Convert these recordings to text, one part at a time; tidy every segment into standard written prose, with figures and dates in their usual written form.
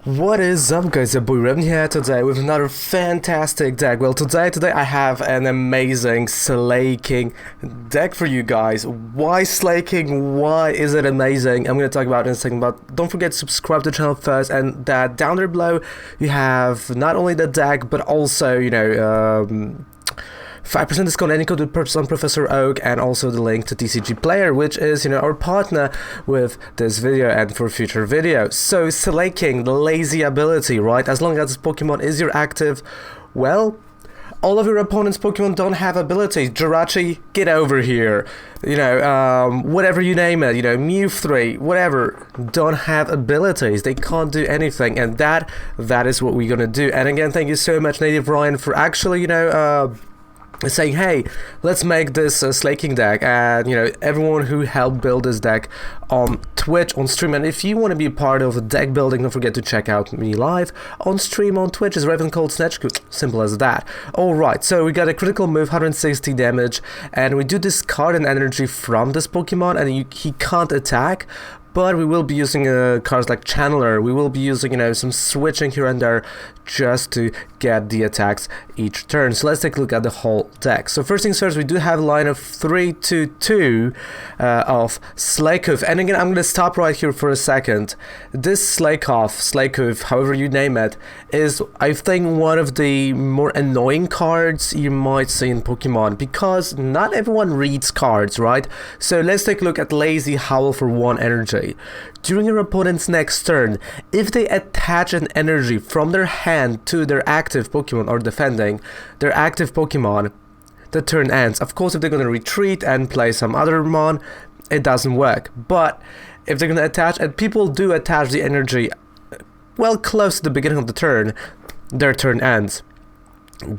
What is up, guys? Your boy Rem here today with another fantastic deck. Well, today I have an amazing Slaking deck for you guys. Why Slaking? Why is it amazing? I'm going to talk about it in a second, but don't forget to subscribe to the channel first, and that down there below you have not only the deck but also, 5% discount any code with purchase on Professor Oak, and also the link to TCG Player, which is, our partner with this video and for future videos. So, Slaking, the lazy ability, right? As long as this Pokemon is your active, well, all of your opponent's Pokemon don't have abilities. Jirachi, get over here. Whatever you name it, Mew 3, whatever, don't have abilities. They can't do anything, and that is what we're gonna do. And again, thank you so much, Native Ryan, for actually, saying, hey, let's make this Slaking deck, and everyone who helped build this deck on Twitch, on stream. And if you want to be a part of the deck building, don't forget to check out me live on stream on Twitch. Is Raven Cold Snatch. Simple as that. Alright, so we got a critical move, 160 damage, and we do discard an energy from this Pokemon, and he can't attack. But we will be using cards like Channeler. We will be using, some switching here and there just to get the attacks each turn. So let's take a look at the whole deck. So first things first, we do have a line of 3-2 of Slakeoff. And again, I'm going to stop right here for a second. This Slakeoff, however you name it, is, I think, one of the more annoying cards you might see in Pokemon, because not everyone reads cards, right? So let's take a look at Lazy Howl for 1 energy. During your opponent's next turn, if they attach an energy from their hand to their active Pokemon or defending their active Pokemon, the turn ends. Of course, if they're going to retreat and play some other Mon, it doesn't work. But if they're going to attach, and people do attach the energy well close to the beginning of the turn, their turn ends.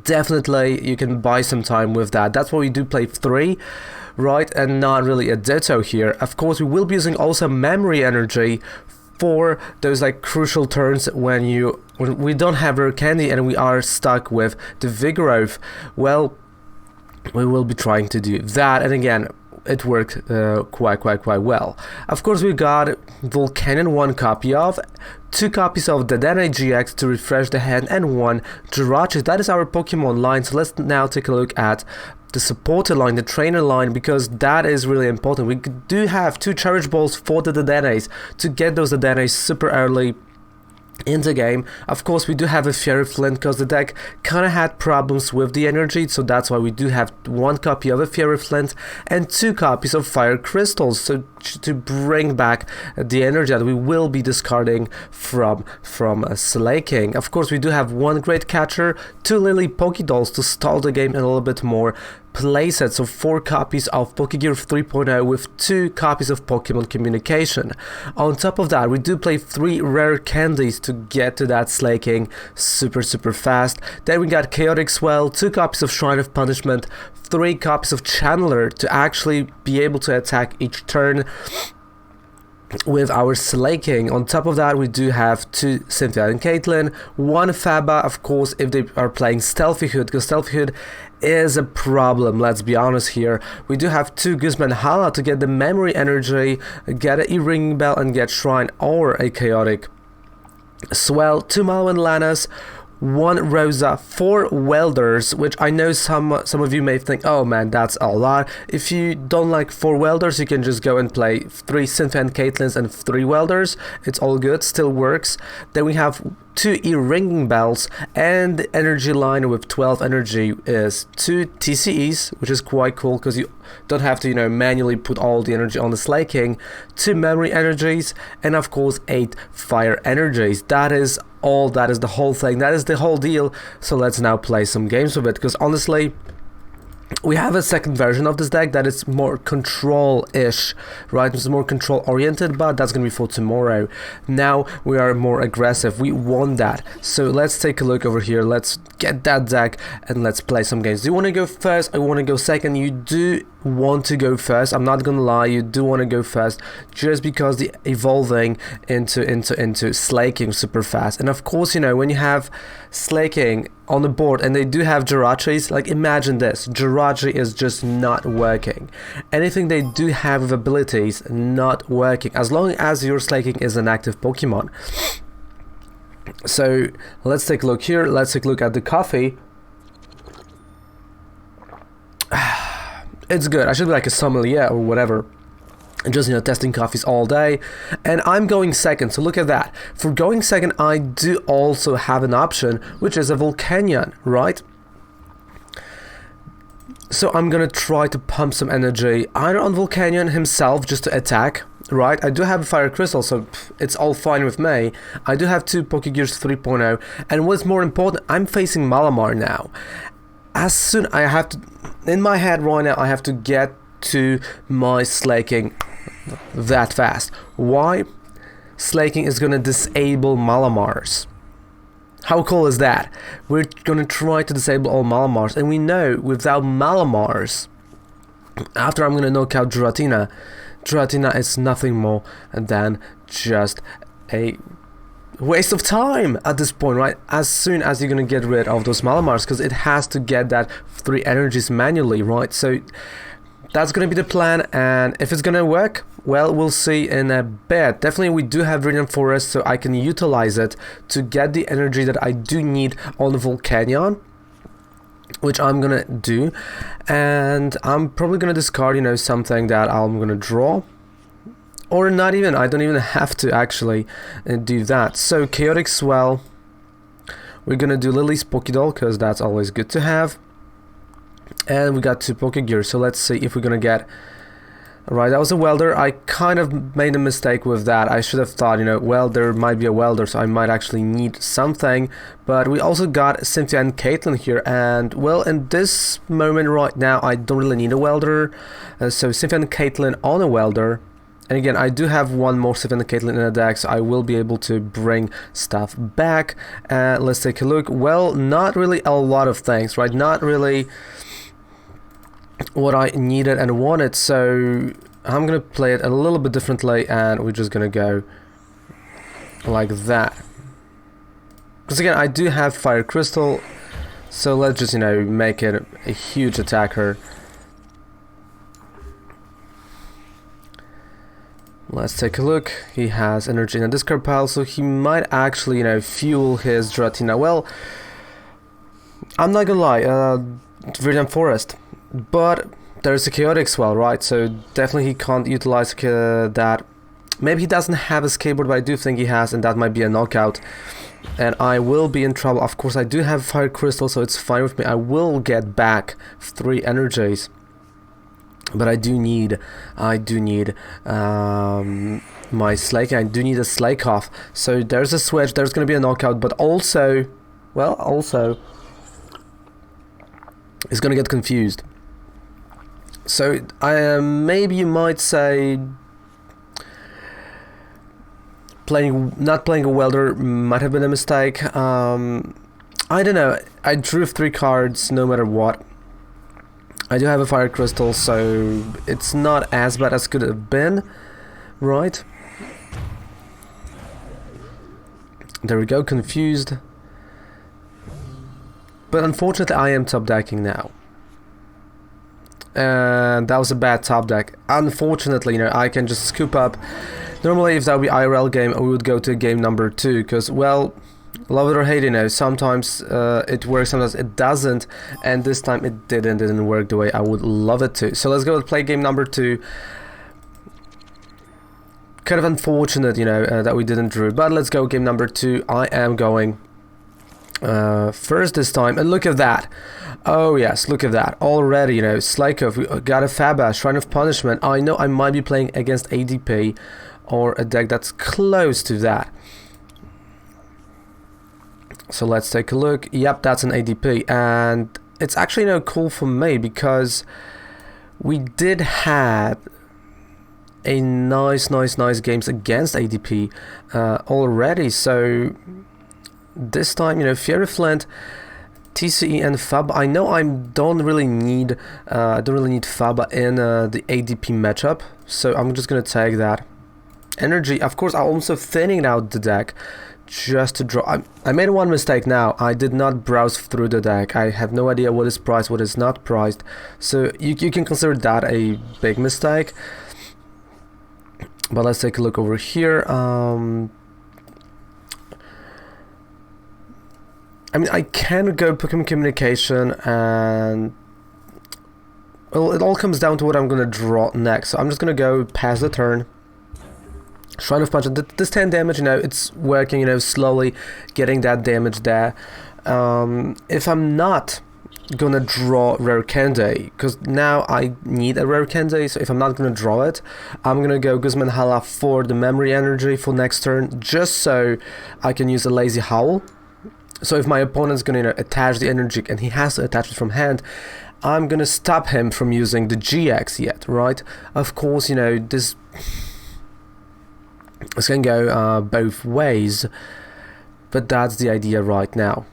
Definitely you can buy some time with that. That's why we do play 3, right, and not really a Ditto here. Of course, we will be using also memory energy for those crucial turns when we don't have Rare Candy and we are stuck with the Vigoroth. Well, we will be trying to do that, and again, it worked quite well. Of course, we got Volcanion, 1 copy of, 2 copies of Dedenne GX to refresh the hand, and 1 Jirachi. That is our Pokemon line. So let's now take a look at the supporter line, the trainer line, because that is really important. We do have 2 Cherish Balls for the Dedennes to get those Dedennes super early in the game. Of course, we do have a Fairy Flint because the deck kind of had problems with the energy, so that's why we do have 1 copy of a Fairy Flint and 2 copies of Fire Crystals, so to bring back the energy that we will be discarding from Slaking. Of course, we do have 1 Great Catcher, 2 Lily Pokédolls to stall the game a little bit more. Playset, so 4 copies of Pokégear 3.0 with 2 copies of Pokemon Communication. On top of that, we do play 3 rare candies to get to that Slaking super fast. Then we got Chaotic Swell, 2 copies of Shrine of Punishment, 3 copies of Channeler to actually be able to attack each turn with our Slaking. On top of that, we do have 2 Cynthia and Caitlyn, 1 Faba, of course, if they are playing Stealthy Hood, because Stealthy Hood is a problem, let's be honest here. We do have 2 Guzman Hala to get the memory energy, get an E-Ring Bell, and get Shrine or a Chaotic Swell, 2 Malwyn Lanas, 1 Rosa, 4 Welders, which I know some of you may think, oh man, that's a lot. If you don't like 4 Welders, you can just go and play 3 Cynthia and Caitlyns and 3 Welders. It's all good, still works. Then we have 2 E-Ringing Bells, and the energy line with 12 energy is 2 TCEs, which is quite cool because you don't have to, manually put all the energy on the Slaking, 2 memory energies, and of course 8 fire energies. That is all, that is the whole thing, that is the whole deal. So let's now play some games with it, because honestly, we have a second version of this deck that is more control-ish, right? It's more control-oriented, but that's going to be for tomorrow. Now we are more aggressive. We want that. So let's take a look over here. Let's get that deck and let's play some games. Do you want to go first? I want to go second. You do want to go first. I'm not gonna lie, you do want to go first, just because the evolving into Slaking super fast. And of course, when you have Slaking on the board and they do have Jirachis, like imagine this, Jirachi is just not working. Anything they do have with abilities not working, as long as your Slaking is an active Pokemon. So let's take a look here. Let's take a look at the coffee. It's good. I should be like a sommelier or whatever. Just, you know, testing coffees all day. And I'm going second, so look at that. For going second, I do also have an option, which is a Volcanion, right? So I'm gonna try to pump some energy either on Volcanion himself just to attack, right? I do have a Fire Crystal, so it's all fine with me. I do have 2 Pokegears 3.0, and what's more important, I'm facing Malamar now. As soon I have to, in my head right now, I have to get to my Slaking that fast. Why? Slaking is gonna disable Malamars. How cool is that? We're gonna try to disable all Malamars, and we know without Malamars, after I'm gonna knock out Giratina, Giratina is nothing more than just a waste of time at this point, right? As soon as you're gonna get rid of those Malamars, because it has to get that 3 energies manually, right? So that's gonna be the plan, and if it's gonna work, well, we'll see in a bit. Definitely we do have Viridian Forest, so I can utilize it to get the energy that I do need on Volcanion, which I'm gonna do. And I'm probably gonna discard, you know, something that I'm gonna draw. Or not even, I don't even have to actually do that. So Chaotic Swell, we're gonna do Lily's Pokédoll, because that's always good to have. And we got 2 Pokegears, so let's see if we're gonna get... Right, that was a Welder. I kind of made a mistake with that. I should have thought, you know, well, there might be a Welder, so I might actually need something. But we also got Cynthia and Caitlin here, and, well, in this moment right now, I don't really need a Welder. So Cynthia and Caitlin on a Welder. And again, I do have 1 more Cynthia and Caitlin in the deck, so I will be able to bring stuff back. Let's take a look. Well, not really a lot of things, right? Not really what I needed and wanted, so I'm gonna play it a little bit differently, and we're just gonna go like that. Because again, I do have Fire Crystal, so let's just, you know, make it a huge attacker. Let's take a look. He has energy in a discard pile, so he might actually, you know, fuel his Giratina. Well, I'm not gonna lie, Viridian Forest. But there's a Chaotic Swell, right? So definitely he can't utilize that. Maybe he doesn't have a skateboard, but I do think he has, and that might be a knockout. And I will be in trouble. Of course, I do have Fire Crystal, so it's fine with me. I will get back 3 energies. But I do need my Slaking. I do need a Slake off. So there's a switch, there's going to be a knockout, but also, well, it's going to get confused. So maybe you might say not playing a Welder might have been a mistake. I don't know. I drew 3 cards no matter what. I do have a Fire Crystal, so it's not as bad as could have been, right? There we go, confused. But unfortunately, I am top decking now. And that was a bad top deck. Unfortunately, you know, I can just scoop up. Normally, if that would be IRL game, we would go to game number 2, because, well, love it or hate it, you know, sometimes it works, sometimes it doesn't, and this time it didn't work the way I would love it to. So let's go and play game number 2. Kind of unfortunate, you know, that we didn't draw, but let's go game number 2. I am going first this time, and look at that. Oh yes, look at that. Already, you know, Slikov, we got a Fabash, Shrine of Punishment. I know I might be playing against ADP, or a deck that's close to that. So let's take a look. Yep, that's an ADP, and it's actually, you know, cool for me, because we did have a nice games against ADP already. So this time, you know, Fury Flint, TCE and Fab. I know I don't really need Fab in the ADP matchup, so I'm just gonna take that energy. Of course, I'm also thinning out the deck just to draw. I made 1 mistake now. I did not browse through the deck. I have no idea what is priced, what is not priced. So you can consider that a big mistake. But let's take a look over here. I mean, I can go Pokemon Communication and... Well, it all comes down to what I'm gonna draw next. So I'm just gonna go pass the turn. Shrine of Punch. This 10 damage, you know, it's working, you know, slowly getting that damage there. If I'm not gonna draw Rare Candy, because now I need a Rare Candy, so if I'm not gonna draw it, I'm gonna go Guzman Hala for the Memory Energy for next turn, just so I can use a Lazy Howl. So if my opponent's gonna, you know, attach the energy and he has to attach it from hand, I'm gonna stop him from using the GX yet, right? Of course, you know, this can go both ways, but that's the idea right now.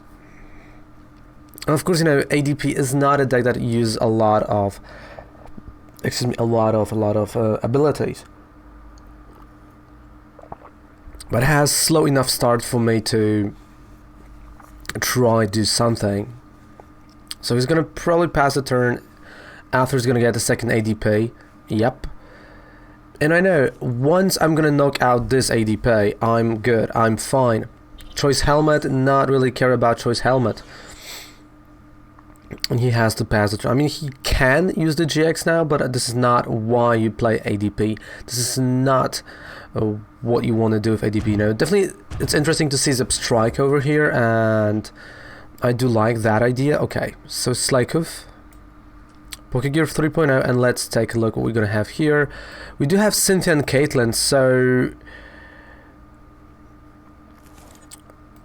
And of course, you know, ADP is not a deck that uses a lot of, abilities, but it has slow enough start for me to try to do something. So he's gonna probably pass the turn after he's gonna get the second ADP. Yep. And I know once I'm gonna knock out this ADP, I'm good, I'm fine. Choice Helmet, not really care about Choice Helmet. And he has to pass the turn. I mean, he can use the GX now, but this is not why you play ADP. This is not what you want to do with ADP. You know, definitely it's interesting to see Zip Strike over here, and I do like that idea. Okay, so Slakeoff, Pokegear 3.0, and let's take a look what we're gonna have here. We do have Cynthia and Caitlyn, so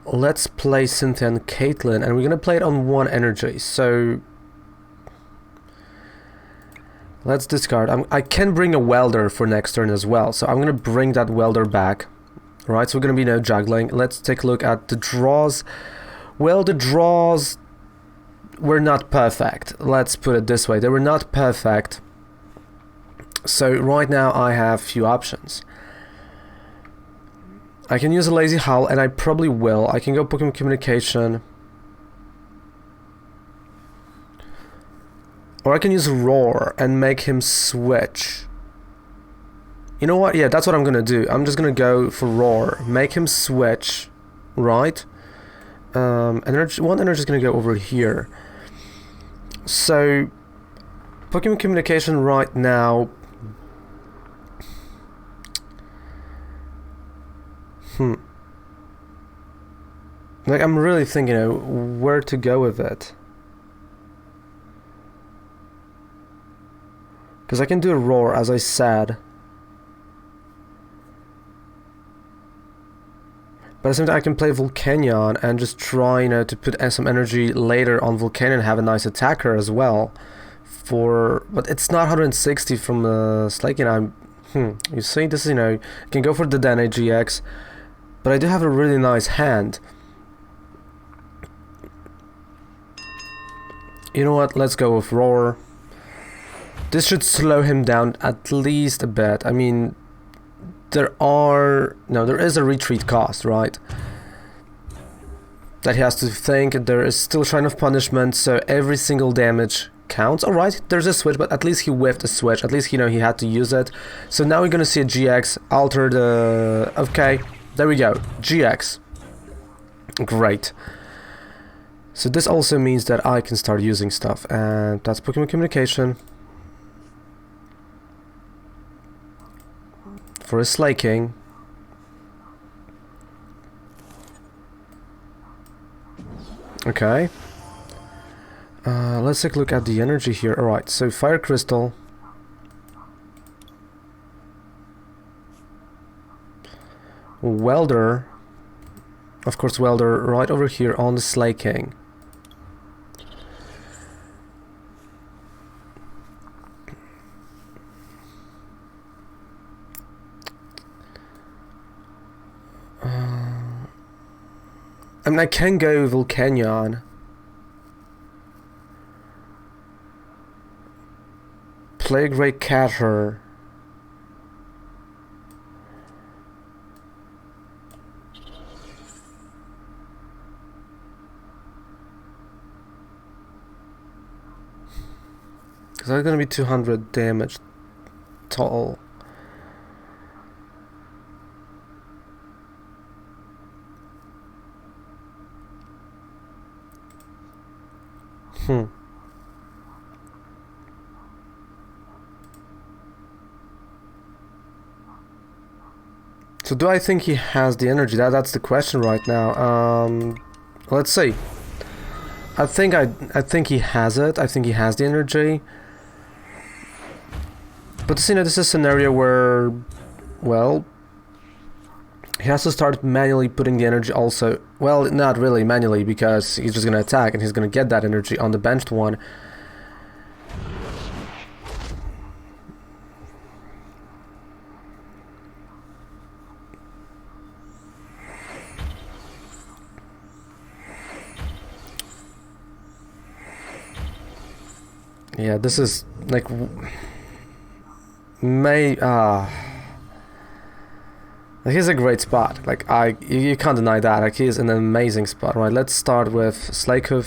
let's play Cynthia and Caitlyn, and we're gonna play it on 1 energy. So let's discard. I can bring a Welder for next turn as well, so I'm gonna bring that Welder back. Right, so we're gonna be now juggling. Let's take a look at the draws. Well, the draws were not perfect. Let's put it this way. They were not perfect. So right now I have few options. I can use a Lazy Howl, and I probably will. I can go Pokemon Communication. Or I can use Roar and make him switch. You know what? Yeah, that's what I'm gonna do. I'm just gonna go for Roar. Make him switch. Right? Energy, 1 energy is gonna go over here. So Pokemon Communication right now. Like, I'm really thinking, you know, where to go with it. Because I can do a Roar, as I said. But at the same time, I can play Volcanion and just try, you know, to put some energy later on Volcanion and have a nice attacker as well. But it's not 160 from Slaking. You see, this is, you know, I can go for the Dedenne GX, but I do have a really nice hand. You know what? Let's go with Roar. This should slow him down at least a bit. I mean, there is a retreat cost, right? That he has to think. There is still Shrine of Punishment, so every single damage counts. Alright, there's a switch, but at least he whiffed a switch. At least, you know, he had to use it. So now we're gonna see a GX alter the... Okay, there we go. GX. Great. So this also means that I can start using stuff, and that's Pokemon Communication. For a Slaking. Okay. Let's take a look at the energy here. Alright, so Fire Crystal. Welder. Of course, Welder right over here on the Slaking. I mean, I can go Volcanion. Play Great Catter. Because that's gonna be 200 damage total. Hmm. So do I think he has the energy? That's the question right now. Let's see. I think he has it. I think he has the energy. But you know, this is a scenario where, well, he has to start manually putting the energy also. Well, not really manually, because he's just gonna attack and he's gonna get that energy on the benched one. Yeah, this is like he's a great spot. Like you can't deny that. Like he's an amazing spot. Right, let's start with Slaking.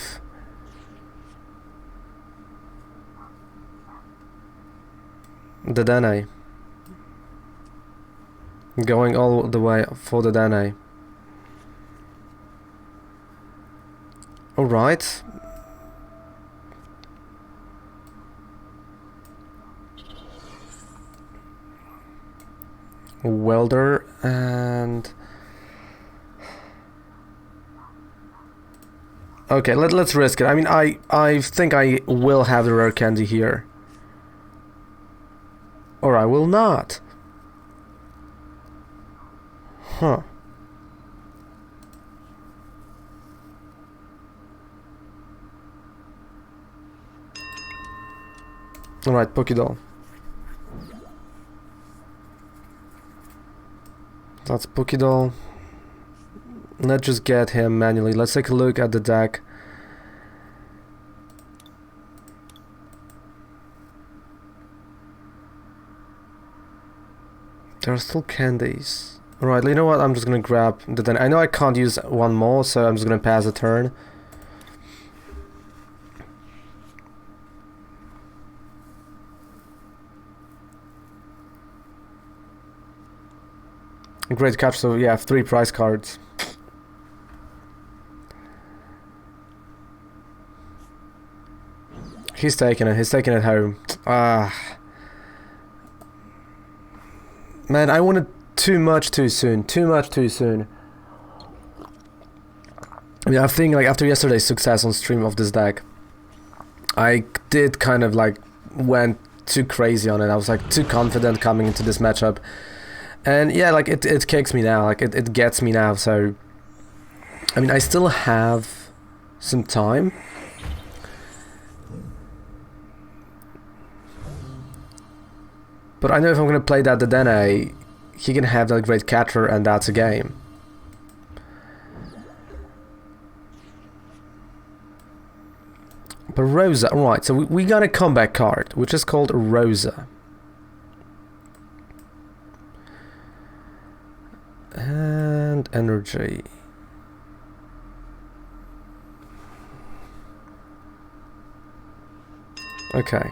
Dedenne. Going all the way for Dedenne. Alright. Welder and okay, let's risk it. I mean, I think I will have the rare candy here, or I will not. Huh. All right, Pokédoll. That's Pokédoll. Let's just get him manually. Let's take a look at the deck. There are still candies. Alright, you know what? I'm just gonna grab the den. I know I can't use one more, so I'm just gonna pass a turn. Great catch, so yeah, 3 prize cards. He's taking it home. Man, I wanted too much too soon. I mean, I think like after yesterday's success on stream of this deck, I did kind of like went too crazy on it. I was like too confident coming into this matchup. And yeah, like it kicks me now, like it gets me now, so I mean I still have some time. But I know if I'm gonna play that Dedenne, he can have that great catcher and that's a game. But Rosa, right, so we got a comeback card, which is called Rosa. And energy. Okay.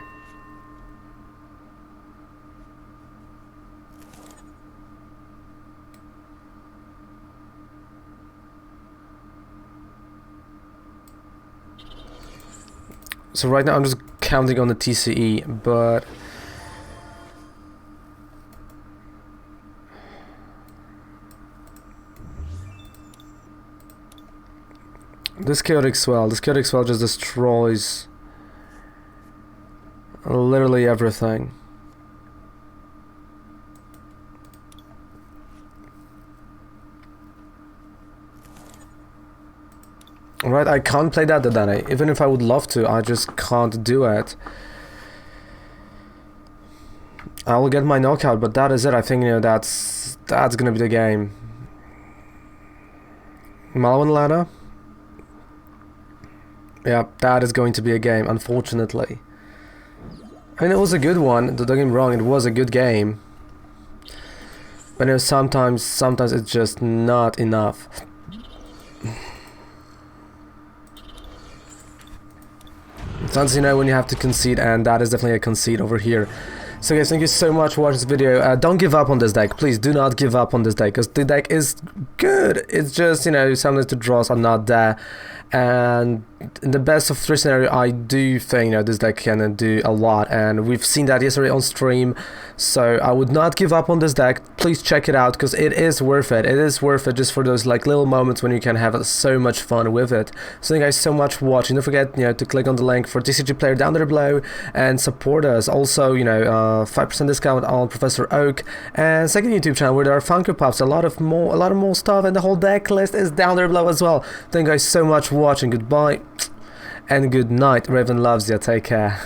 So right now I'm just counting on the TCE, but this chaotic swell just destroys literally everything. Right, I can't play that Dedenne. Even if I would love to, I just can't do it. I will get my knockout, but that is it. I think, you know, that's gonna be the game. Malwin Lana? Yeah, that is going to be a game, unfortunately. I mean, it was a good one, don't get me wrong, it was a good game. But you know, sometimes it's just not enough. Sometimes, you know, when you have to concede, and that is definitely a concede over here. So guys, thank you so much for watching this video. Don't give up on this deck. Please do not give up on this deck, because the deck is good. it's just, you know, sometimes the draws are not there. And in the best of 3 scenario, I do think, you know, this deck can do a lot, and we've seen that yesterday on stream. So I would not give up on this deck. Please check it out, because it is worth it. It is worth it just for those like little moments when you can have so much fun with it. So thank you guys so much for watching. Don't forget, you know, to click on the link for TCG Player down there below and support us. Also, you know, 5% discount on Professor Oak and second YouTube channel where there are Funko Pops, a lot of more stuff, and the whole deck list is down there below as well. Thank you guys so much for watching. Goodbye and good night. Raven loves you. Take care.